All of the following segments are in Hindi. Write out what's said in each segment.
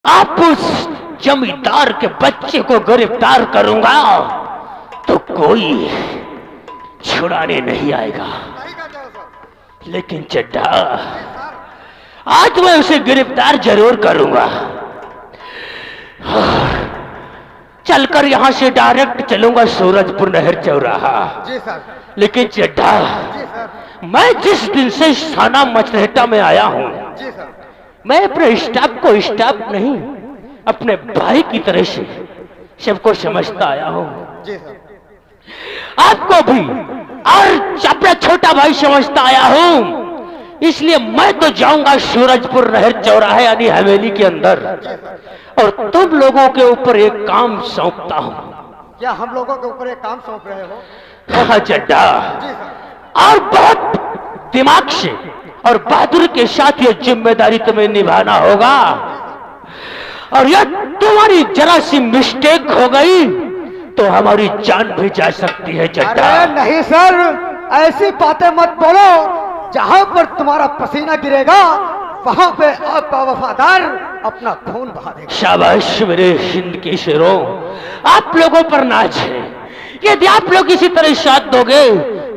आप उस जमींदार के बच्चे को गिरफ्तार करूंगा तो कोई छुड़ाने नहीं आएगा। लेकिन चड्ढा, आज मैं उसे गिरफ्तार जरूर करूंगा। चलकर यहां से डायरेक्ट चलूंगा सूरजपुर नहर चौराहा। जी सर। लेकिन चड्ढा, मैं जिस दिन से थाना मचरहेटा में आया हूं, जी सर। मैं अपने स्टाफ को स्टाफ नहीं, अपने भाई की तरह से सबको समझता आया हूं। जी सर। आपको भी और अपना छोटा भाई समझता आया हूं। इसलिए मैं तो जाऊंगा सूरजपुर नहर चौराहे यानी हवेली के अंदर, और तुम लोगों के ऊपर एक काम सौंपता हूं। क्या हम लोगों के ऊपर एक काम सौंप रहे हो? हाँ चड्ढा, जी सर। और बहुत दिमाग से और बहादुरी के साथ ये जिम्मेदारी तुम्हें निभाना होगा। और यह तुम्हारी जरा सी मिस्टेक हो गई तो हमारी जान भी जा सकती है चड्ढा। अरे नहीं सर, ऐसी बातें मत बोलो। जहां पर तुम्हारा पसीना गिरेगा वहां पे आपका वफादार अपना खून बहा देगा। शाबाश मेरे हिंद के शेरों, आप लोगों पर नाज है। यदि आप लोग इसी तरह साथ दोगे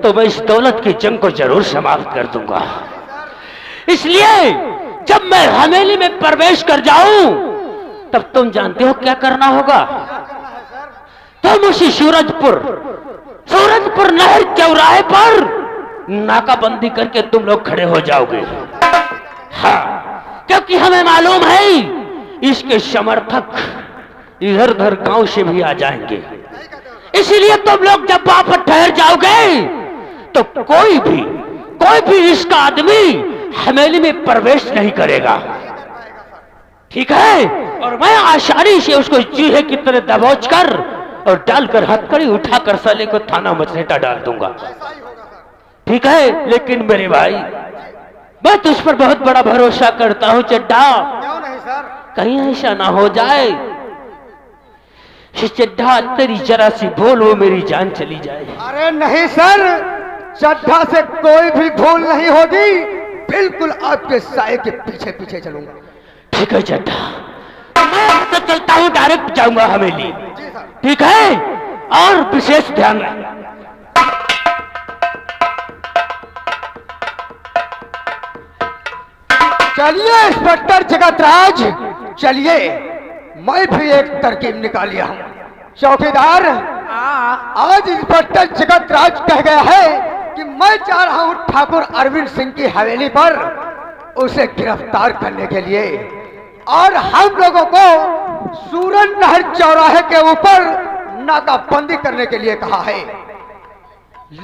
तो मैं इस दौलत की जंग को जरूर समाप्त कर दूंगा। इसलिए जब मैं हवेली में प्रवेश कर जाऊं तब तुम जानते हो क्या करना होगा। तुम उसी सूरजपुर नहर चौराहे पर नाकाबंदी करके तुम लोग खड़े हो जाओगे। हाँ, क्योंकि हमें मालूम है इसके समर्थक इधर उधर गांव से भी आ जाएंगे। इसीलिए तुम लोग जब वहां पर ठहर जाओगे तो कोई भी इसका आदमी हवेली में प्रवेश नहीं करेगा, ठीक है? और मैं आसानी से उसको चूहे की तरह दबोच कर और डालकर हथकड़ी उठाकर साले को थाना मचरहेटा डाल दूंगा, ठीक है? लेकिन मेरे भाई, मैं तुझ पर बहुत बड़ा भरोसा करता हूं चड्ढा। क्यों नहीं सर? कहीं ऐसा ना हो जाए चड्ढा तेरी जरा सी भूल हो मेरी जान चली जाए। अरे नहीं सर, चड्ढा से कोई भी भूल नहीं होगी। बिल्कुल आपके साए के पीछे पीछे चलूंगा। ठीक है चड्ढा, मैं तो चलता हूँ, डायरेक्ट जाऊंगा हवेली, ठीक है? और विशेष ध्यान रखना। चलिए इंस्पेक्टर जगतराज, चलिए। मैं भी एक तरकीब निकाल लिया हूं। चौकीदार, आज इंस्पेक्टर जगतराज कह गया है कि मैं जा रहा हूं ठाकुर अरविंद सिंह की हवेली पर उसे गिरफ्तार करने के लिए, और हम लोगों को सूरज नहर चौराहे के ऊपर नाकाबंदी करने के लिए कहा है।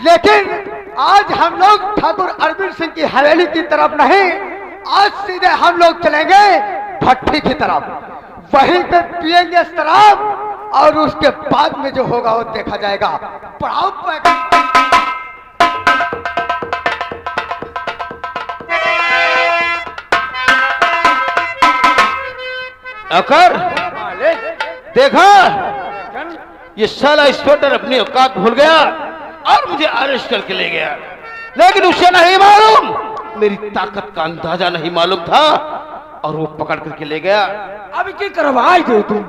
लेकिन आज हम लोग ठाकुर अरविंद सिंह की हवेली की तरफ नहीं, आज सीधे हम लोग चलेंगे भट्टी की तरफ। वहीं पे पिएंगे शराब, और उसके बाद में जो होगा वो देखा जाएगा। पढ़ाओ अकर, देखा ये साला इंस्पेक्टर अपनी औकात भूल गया और मुझे अरेस्ट करके ले गया। लेकिन उसे नहीं मालूम, मेरी ताकत का अंदाजा नहीं मालूम था, और वो पकड़ करके ले गया। अब की करवाई दो तुम,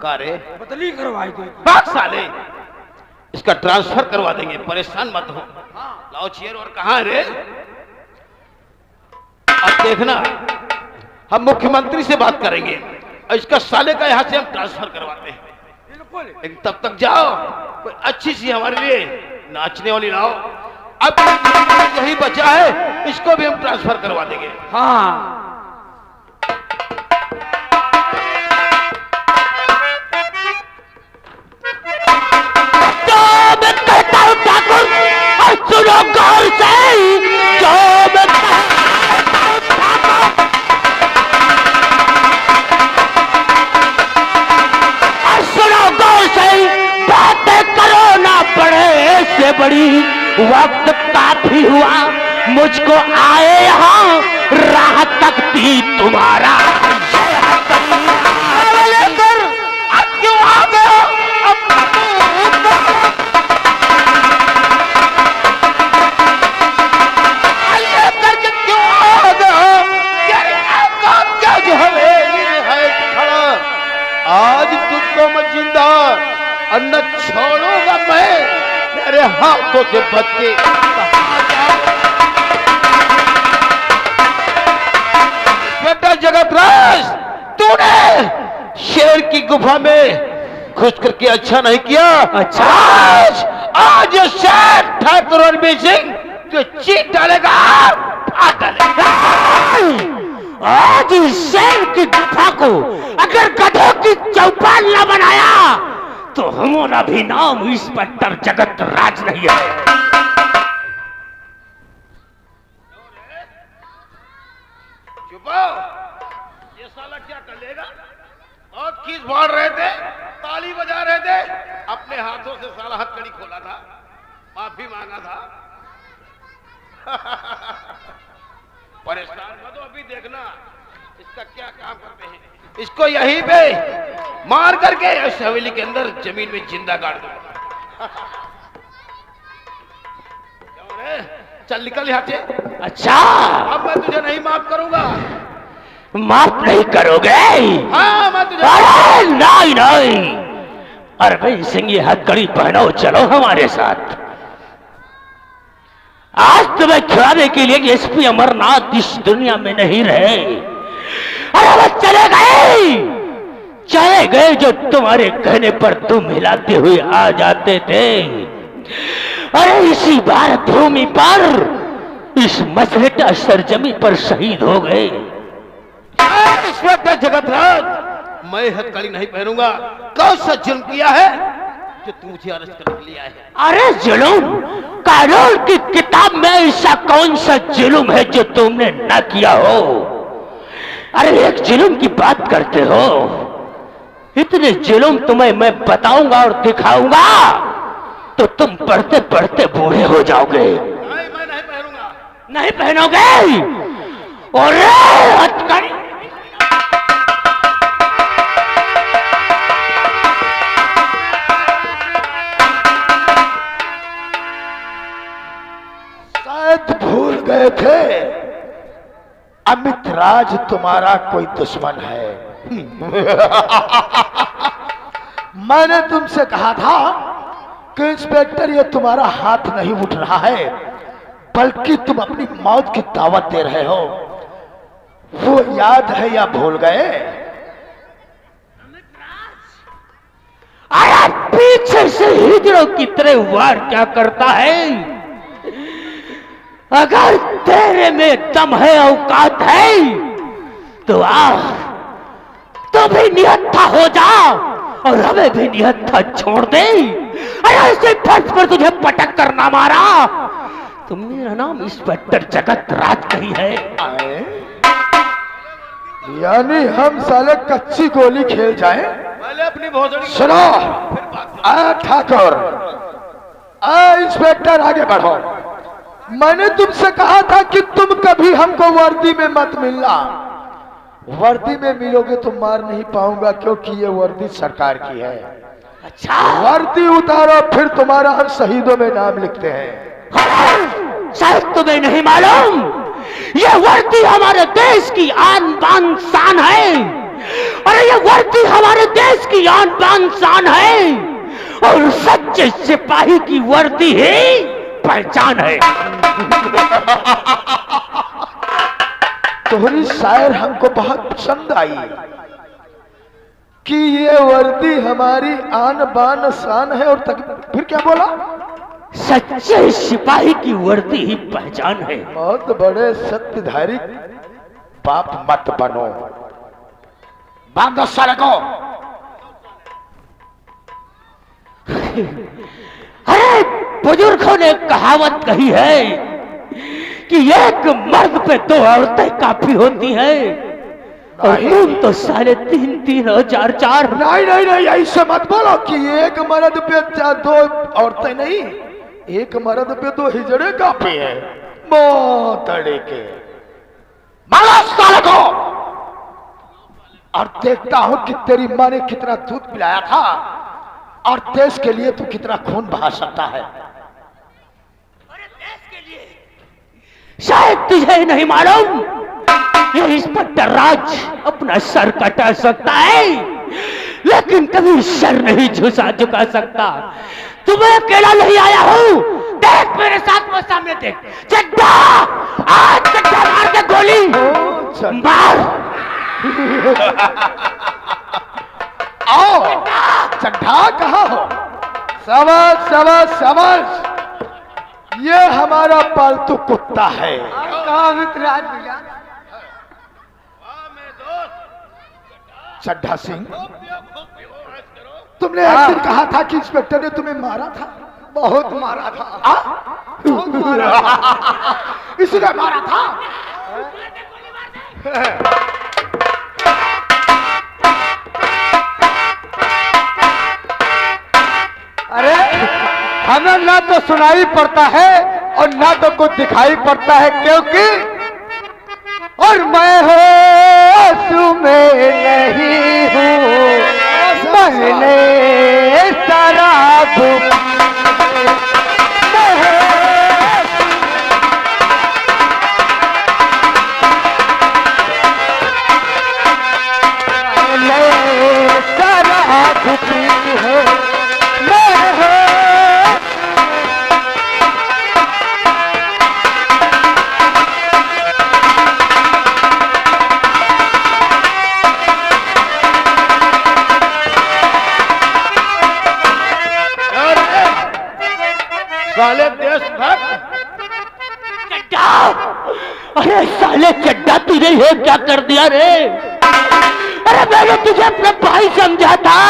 का रे? बदली करवाई दो। भाग साले, इसका ट्रांसफर करवा देंगे, परेशान मत हो। लाओ चेयर। और कहां रे? अब देखना, हम मुख्यमंत्री से बात करेंगे और इसका साले का यहां से हम ट्रांसफर करवाते हैं। लेकिन तब तक जाओ, कोई अच्छी सी हमारे लिए नाचने वाली लाओ। अब यही बचा है, इसको भी हम ट्रांसफर करवा देंगे। हाँ, ठाकुर, सुनो गौर से, जो मैं सुनो गौर से, बातें करो ना पड़े से बड़ी। वक्त काफी हुआ मुझको आए यहाँ, राह तकती तुम्हारा क्यों आ गए? हाथों से बच के बेटा जगतराज, तूने शेर की गुफा में घुस करके अच्छा नहीं किया। अच्छा। आज ये शेर ठाकुर रणबीर सिंह जो चीट डालेगा, फाड़ डालेगा। आज इस शेर की गुफा को अगर गधों की चौपाल न बनाया तो हमारा भी नाम इंस्पेक्टर जगत राज नहीं है। चुपाओ, ये साला क्या कर लेगा? बहुत खींच फाड़ रहे थे, ताली बजा रहे थे, अपने हाथों से साला हथकड़ी खोला था, माफी मांगा था। परेशान मत हो, अभी देखना इसका क्या काम करते हैं। इसको यहीं पे मार करके इस हवेली के अंदर जमीन में जिंदा गाड़ दूंगा। क्यों रे? चल निकल यहाँ से। अच्छा, अब मैं तुझे नहीं माफ करूंगा। माफ नहीं करोगे? हाँ, मैं तुझे अरे नहीं नहीं, अरविंद सिंह ये हथकड़ी पहनो, चलो हमारे साथ। आज तुम्हें खिलाने के लिए एसपी अमरनाथ इस दुनिया में नहीं रहे। अरे वो चले गए जो तुम्हारे कहने पर तुम हिलाते हुए आ जाते थे। अरे इसी भारत भूमि पर, इस मसलटा सरजमी पर शहीद हो गए। जगतराज, मैं हथकड़ी नहीं पहनूंगा। कौन सा जुल्म किया है जो तू मुझे अरेस्ट करने के लिए आया है? अरे जुल्म, कानून की किताब में ऐसा कौन सा जुल्म है जो तुमने न किया हो? अरे एक जुल्म की बात करते हो, इतने जुल्म तुम्हें मैं बताऊंगा और दिखाऊंगा तो तुम पढ़ते पढ़ते बूढ़े हो जाओगे। नहीं, मैं नहीं पहनूंगा। नहीं पहनोगे? अरे हथकड़ी, शायद भूल गए थे अमित राज तुम्हारा कोई दुश्मन है। मैंने तुमसे कहा था कि इंस्पेक्टर ये तुम्हारा हाथ नहीं उठ रहा है, बल्कि तुम अपनी मौत की दावत दे रहे हो। वो याद है या भूल गए? अरे पीछे से हिजड़ों की तरह वार क्या करता है? अगर तेरे में दम है, औकात है, तो आ, तो भी निहत्था हो जा और हमें भी निहत्था छोड़ दे। अरे ऐसे फर्श पर तुझे पटक कर ना मारा तो मेरा नाम इंस्पेक्टर जगत राज नहीं है। यानी हम साले कच्ची गोली खेल जाएं? पहले अपनी भोसड़ी सुनो, आ ठाकुर, आ इंस्पेक्टर, आगे बढ़ो। मैंने तुमसे कहा था कि तुम कभी हमको वर्दी में मत मिलना। वर्दी में मिलोगे तो मार नहीं पाऊंगा, क्योंकि ये वर्दी सरकार की है। अच्छा, वर्दी उतारो, फिर तुम्हारा हर शहीदों में नाम लिखते हैं। शायद तुम्हें नहीं मालूम, ये वर्दी हमारे देश की आन बान शान है। अरे ये वर्दी हमारे देश की आन बान शान है, और सच्चे सिपाही की वर्दी ही पहचान है। तुम्हारी शायर हमको बहुत पसंद आई कि ये वर्दी हमारी आन बान शान है, और फिर क्या बोला? सच्चे सिपाही की वर्दी ही पहचान है। बहुत बड़े सत्यधारी पाप मत बनो। बांध दो साले को। अरे बुजुर्गों ने कहावत कही है कि एक मर्द पे दो औरतें काफी होती हैं, और तुम तो साले 3-3 और 4-4। नहीं नहीं नहीं, ऐसे मत बोलो कि एक मर्द पे दो औरतें नहीं, एक मर्द पे दो हिजड़े काफी है। मोतड़े के मारो साले को। और देखता हूं कि तेरी माँ ने कितना दूध पिलाया था, और देश के लिए तू कितना खून बहा सकता है। शायद तुझे नहीं मालूम, ये इंस्पेक्टर राज अपना सर कटा सकता है, लेकिन कभी सर नहीं झुका सकता। तुम मैं अकेला नहीं आया हूँ। देख मेरे साथ, वो सामने देख। चड्ढा, आज चड्ढा मार के गोली मार। आओ चड्ढा, कहाँ हो? समझ समझ समझ, ये हमारा पालतू कुत्ता है। कहाँ मित्रराज भैया? चड्ढा सिंह, तुमने एक दिन कहा था कि इंस्पेक्टर ने तुम्हें मारा था। बहुत मारा था। बहुत मारा था। इसलिए मारा था। अरे हमें ना तो सुनाई पड़ता है और ना तो कुछ दिखाई पड़ता है, क्योंकि और मैं होश में नहीं हूँ। मैंने शराब पी है। साले देशभक्त। चड्ढा, अरे साले चड्ढा, तुझे ये क्या कर दिया रे? अरे मैंने तुझे अपना भाई समझा था।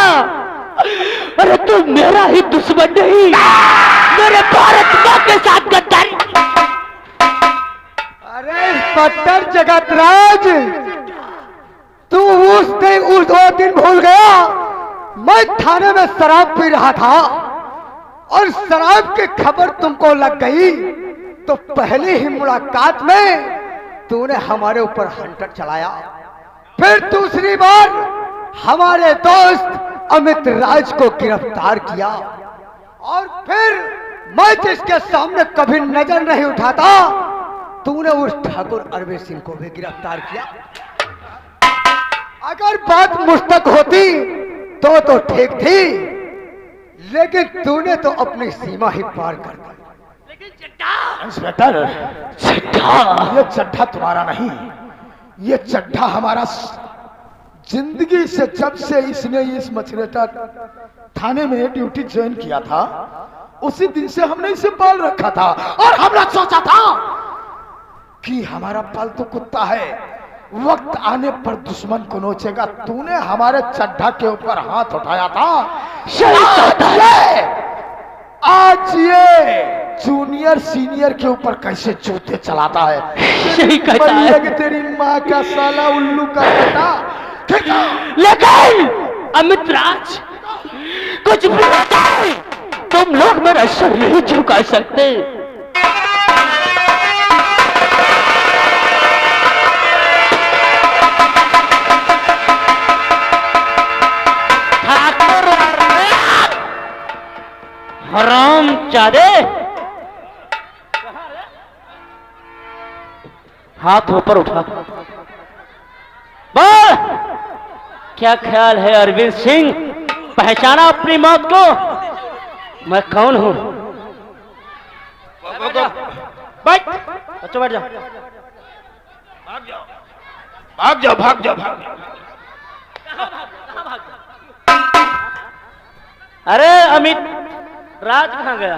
अरे तू मेरा ही दुश्मन नहीं, मेरे भारत माँ के साथ गद्दारी। अरे इंस्पेक्टर जगतराज, तू उस दो दिन भूल गया। मैं थाने में शराब पी रहा था और शराब की खबर तुमको लग गई, तो पहली ही मुलाकात में तूने हमारे ऊपर हंटर चलाया। फिर दूसरी बार हमारे दोस्त अमित राज को गिरफ्तार किया, और फिर मैं जिसके सामने कभी नजर नहीं उठाता, तूने उस ठाकुर अरविंद सिंह को भी गिरफ्तार किया। अगर बात मुझ तक होती तो ठीक थी, लेकिन तूने तो अपनी सीमा ही पार कर दी। इंस्पेक्टर, ये चड्ढा तुम्हारा नहीं, ये चड्ढा हमारा। जिंदगी से जब से इसने इस मछरेटा थाने में ड्यूटी ज्वाइन किया था, उसी दिन से हमने इसे पाल रखा था, और हमने सोचा था कि हमारा पालतू कुत्ता है, वक्त आने पर दुश्मन को नोचेगा। तूने हमारे चड्ढा के ऊपर हाथ उठाया था। आज ये जूनियर सीनियर के ऊपर कैसे जूते चलाता है। सही कहता है कि तेरी माँ का साला उल्लू का बेटा। लेकिन अमित राज, कुछ भी बताओ, तुम लोग मेरा सर नहीं झुका सकते। हराम चादे, हाथ ऊपर उठा, बोल क्या ख्याल है अरविंद सिंह? पहचाना अपनी मौत को? मैं कौन हूं? बैठ, बच्चों बैठ जाओ। भाग जाओ, भाग जाओ, भाग जाओ, भाग जाओ। अरे अमित राज कहाँ गया?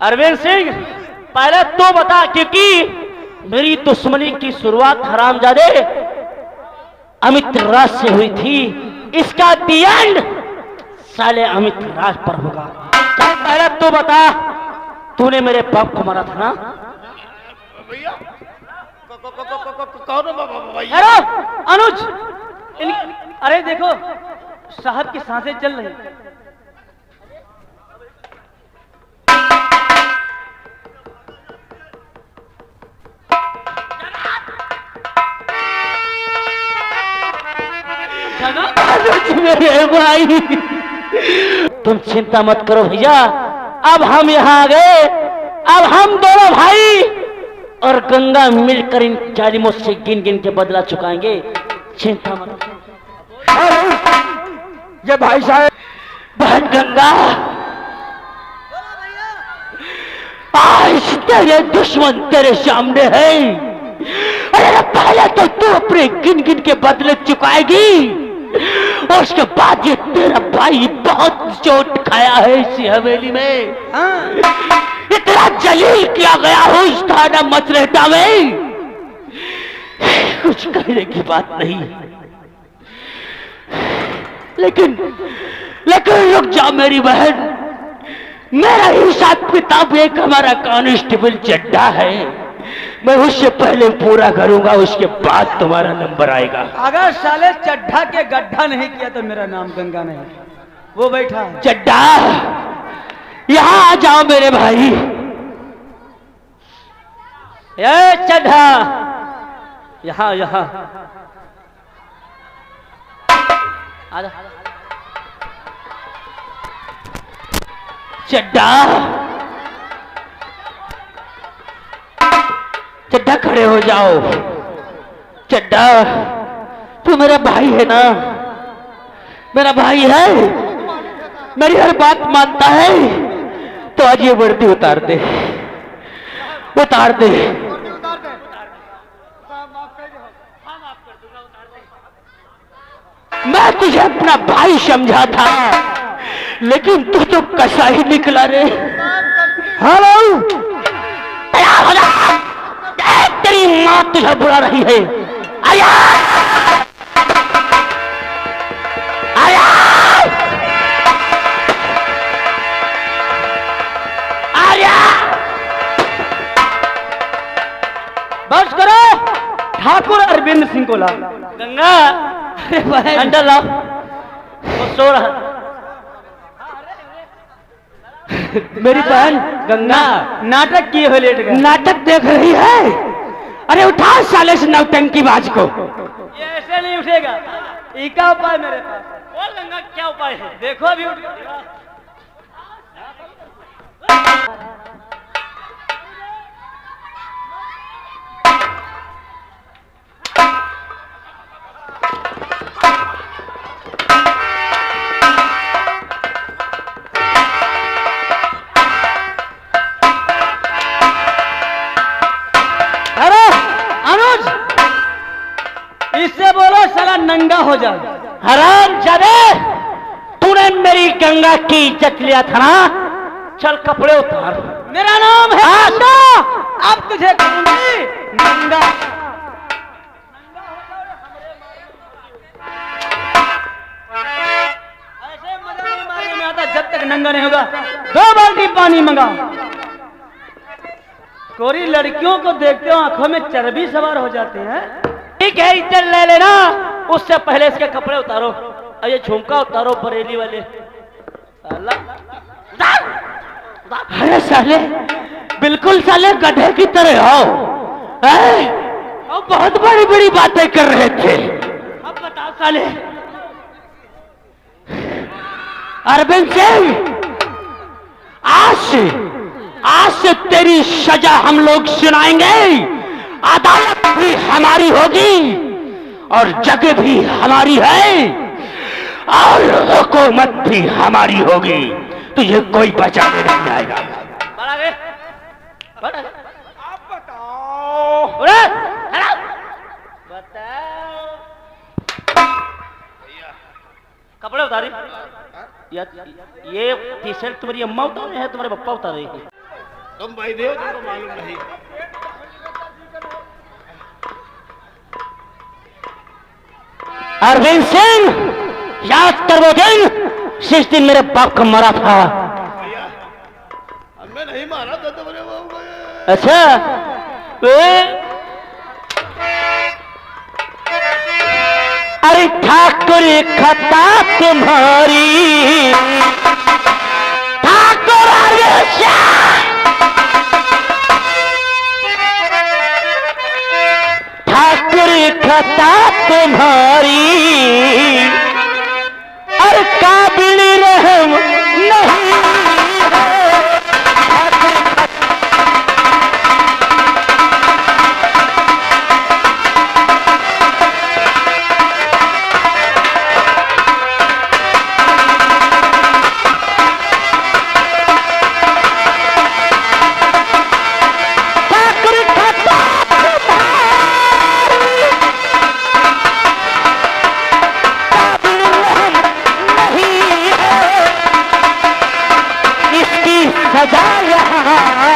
अरविंद सिंह, पहले तो बता, क्योंकि मेरी दुश्मनी की शुरुआत हरामजादे अमित राज से हुई थी। इसका दी एंड साले अमित राज पर होगा। चल पहले तो बता, तूने मेरे बाप को मारा था ना? भैया कौन भैया? अरे अनुज, अरे देखो साहब की सांसें चल रही। मेरे भाई, तुम चिंता मत करो भैया, अब हम यहाँ आ गए। अब हम दोनों भाई और गंगा मिलकर इन जालिमों से गिन गिन के बदला चुकाएंगे। चिंता मत। ये भाई साहब, बहन गंगा, आज तेरे दुश्मन तेरे सामने है। अरे पहले तो तू अपने गिन गिन के बदले चुकाएगी, और उसके बाद ये तेरा भाई बहुत चोट खाया है इसी हवेली में। इतना जलील किया गया हो इस थाना मचरेटा में, कुछ कहने की बात नहीं। लेकिन रुक जा मेरी बहन, मेरा हिसाब किताब एक हमारा कांस्टेबल चड्ढा है, मैं उससे पहले पूरा करूंगा, उसके बाद तुम्हारा नंबर आएगा। अगर साले चड्ढा के गड्ढा नहीं किया तो मेरा नाम गंगा नहीं। वो बैठा है। चड्ढा, यहां आ जाओ मेरे भाई। ए चड्ढा, यहाँ यहाँ आजा। चड्ढा, चड्ढा खड़े हो जाओ। चड्ढा, तू मेरा भाई है ना? मेरा भाई है, मेरी हर बात मानता है, तो आज ये वर्दी उतार दे, उतार दे। मैं तुझे अपना भाई समझा था, लेकिन तू तो कसा ही निकला रे। हेलो, तैयार हो जा, तेरी मां तुझे बुला रही है। आया, आया, आया। बस करो, ठाकुर अरविंद सिंह को ला। गंगा, अरे भाई अंडा लाओ, वो सो रहा। मेरी बहन गंगा नाटक किए हुए लेट गए। नाटक देख रही है। अरे उठा साले से नौटंकी बाज को। ये ऐसे नहीं उठेगा, इका उपाय मेरे पास। और गंगा क्या उपाय है? देखो अभी उठ गया। इससे बोलो साला नंगा हो जा। हराम जादे, तूने मेरी गंगा की इज्जत लिया था ना? चल कपड़े उतार। मेरा नाम है नंगा, अब तुझे कहूंगी नंगा। ऐसे मजा नहीं मारने में आता जब तक नंगा नहीं होगा। 2 बाल्टी पानी मंगा। कोरी लड़कियों को देखते हो आंखों में चर्बी सवार हो जाते हैं। ठीक है, इज्जत ले लेना, उससे पहले इसके कपड़े उतारो। और ये झुमका उतारो बरेली वाले। अरे साले, बिल्कुल साले गधे की तरह हो। और बहुत बड़ी बड़ी बातें कर रहे थे। अब बताओ साले। अरविंद सिंह, आज से तेरी सजा हम लोग सुनाएंगे। अदालत भी हमारी होगी और जगह भी हमारी है और हुकूमत भी हमारी होगी। तुझे कोई बचाने नहीं आएगा। आप बताओ। बताओ। कपड़े उतारी। ये टी शर्ट तुम्हारी अम्मा उतारे है, तुम्हारे पप्पा उतारे हैं? तुम भाई देव, तुमको मालूम नहीं। अरविंद सिंह, याद कर वो दिन जिस दिन मेरे बाप को मारा था। मैं नहीं मारा था तुम्हारे बाप को। अच्छा, अरे ठाकुर खता तुम्हारी, ठाकुर ठाकुर खता तुम्हारी, और काबिल रहम नहीं। यहाँ,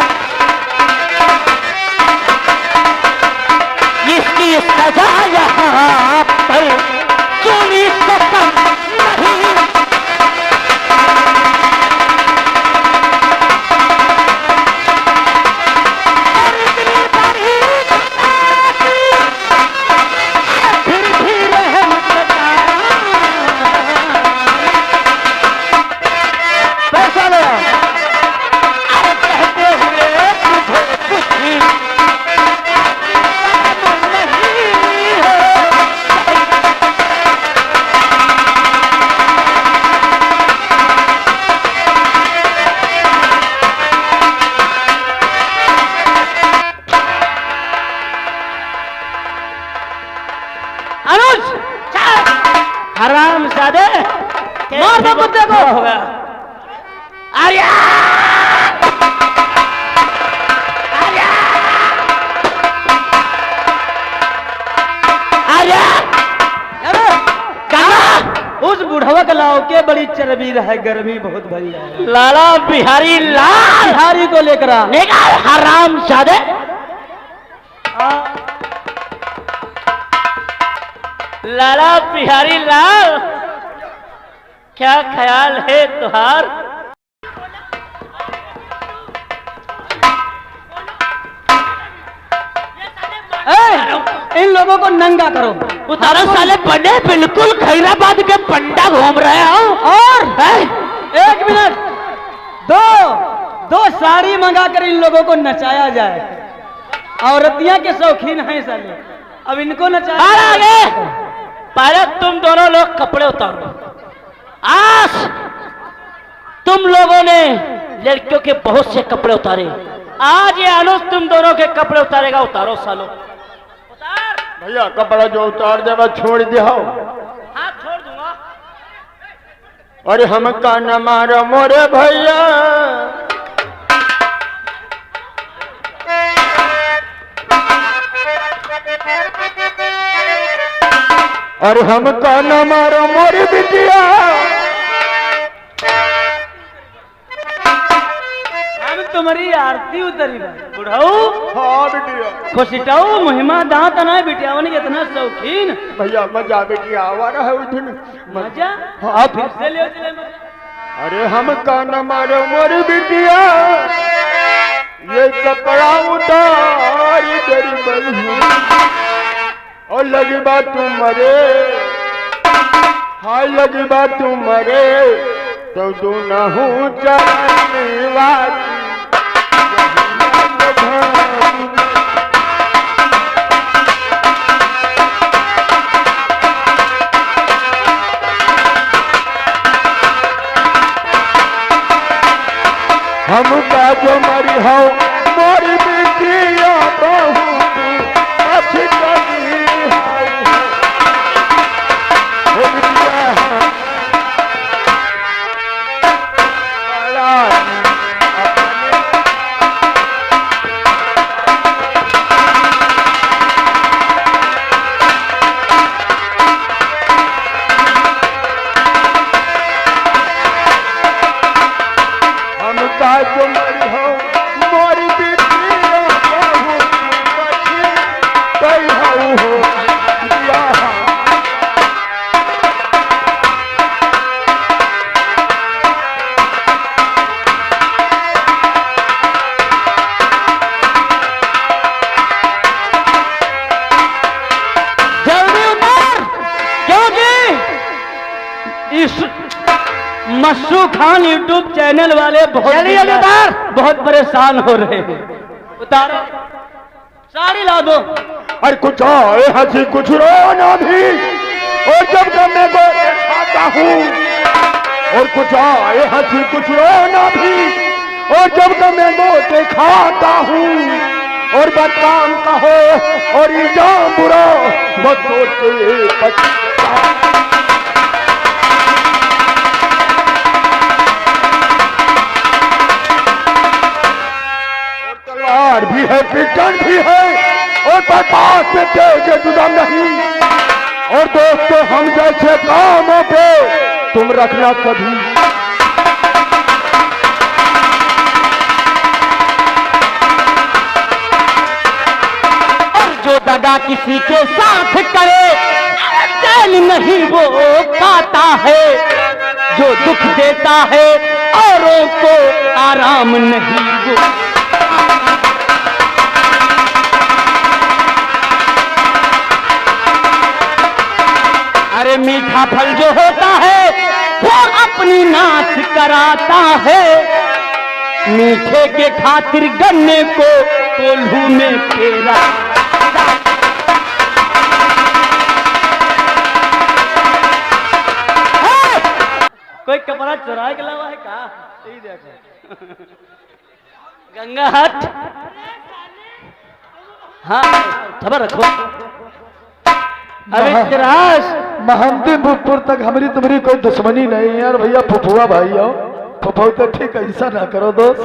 इसकी सजा यहाँ पर चोरी से कम नहीं। हरामजादे, मार दो कुत्ते को। आर्या, आर्या, आर्या, उस बुढ़वा के लाओ के बड़ी चर्बी है, गर्मी बहुत भरी है। लाला बिहारी लाल, बिहारी को लेकर आ। निकाल हरामजादे। लाला बिहारी लाल, क्या ख्याल है तुहार? इन लोगों को नंगा करो। उतारो साले बने बिल्कुल खैराबाद के पंडा घूम रहे हो। और एक मिनट, दो साड़ी मंगा कर इन लोगों को नचाया जाए। औरतियां के शौकीन हैं साले, अब इनको नचाया। पहले तुम दोनों लोग कपड़े उतारो। आज तुम लोगों ने लड़कियों के बहुत से कपड़े उतारे, आज ये अनुज तुम दोनों के कपड़े उतारेगा। उतारो सालो, उतार। भैया कपड़ा जो उतार दे बस छोड़ दिया। हाँ छोड़ दूंगा। अरे हमका न मारो मोरे भैया, अरे हमका न मारो मोरी बिटिया, हम तुम्हारी आरती उतरी बुढ़ाऊ। हाँ बिटिया, खुशिटाऊ महिमा दांत ना बिटियावन के इतना शौकीन। भैया मजा बिटिया आवा रहा है उस दिन मजा। हाँ फिर से ले मजा। अरे हमका न मारो मोरी बिटिया, ये कपड़ा उतार तेरी बहू और लगी बात तुम मरे, हाय लगी बात तुम मरे तो तू न हूँ चलने वाली। हमका जो मरी हो मोरी बिटिया बहू अच्छी कभी मशरू खान यूट्यूब चैनल वाले बहुत परेशान हो रहे हैं। उतारो साड़ी ला दो। अरे कुछ आए हंसी कुछ रो ना भी, और जब तक मैं को खाता हूँ, और कुछ आए हंसी कुछ रो ना भी, और जब तक मैं को खाता हूँ, और बदनाम कहो और इल्जाम बुरा मत सोचे। तलवार भी है, पिटन भी है, और बर्दाश्त में तेज जुदा नहीं। और दोस्तों हम जैसे कामों पे तुम रखना कभी। क्या किसी के साथ करे, चैन नहीं वो पाता है, जो दुख देता है औरों को आराम नहीं वो। अरे मीठा फल जो होता है वो अपनी नाच कराता है, मीठे के खातिर गन्ने को कोल्हू में फेरा। कोई कपड़ा चुराए के लावा है का? यही देखो गंगा हाथ। हाँ खबर रखो। अरे इतिहास महंतीपुर तक हमारी तुम्हारी कोई दुश्मनी नहीं है यार भैया। फुफुआ भाई आओ, फुफू तो ठीक ऐसा ना करो दोस्त।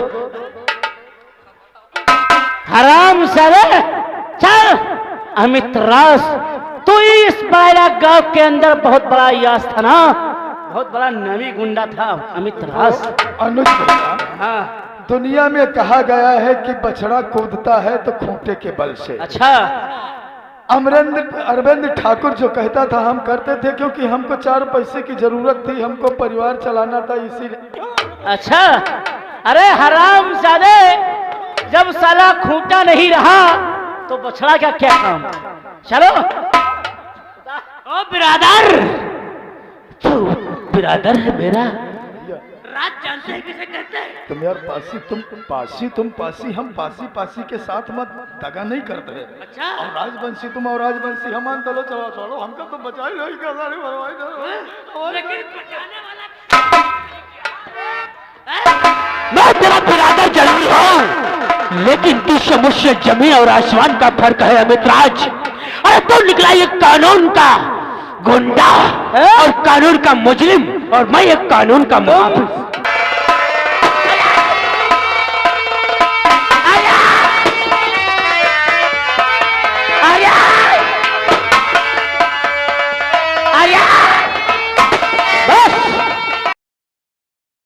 हराम सरे चल अमित रास, तू इस बायरा गांव के अंदर बहुत बड़ा यास था ना, बहुत बड़ा नवी गुंडा था अमित रास। अनुज भैया, हाँ दुनिया में कहा गया है कि बछड़ा कूदता है तो खूंटे के बल से। अच्छा अरविंद ठाकुर जो कहता था हम करते थे, क्योंकि हमको 4 पैसे की जरूरत थी, हमको परिवार चलाना था इसीलिए। अच्छा अरे हराम जादे, जब साला खूंटा नहीं रहा तो बछड़ा का क्या काम। चलो ओ बिरादर, तू बिरादर है मेरा, राज जानते हैं किसे कहते हैं? तुम यार पासी, तुम पासी, हम पासी के साथ मत दगा नहीं करते हैं। अच्छा और राजवंशी तुम और राजवंशी हम मान चलो चलो चलो, हमको तो बचा ही नहीं कर रहे। लेकिन बचाने वाला मैं तेरा बिरादर जरूर हूँ, लेकिन तुझसे मुझसे जमीन और आसमान का फर्क है अमित राज। अरे तू निकला ये कानून का गुंडा और कानून का मुजरिम, और मैं एक कानून का मुहाफिज।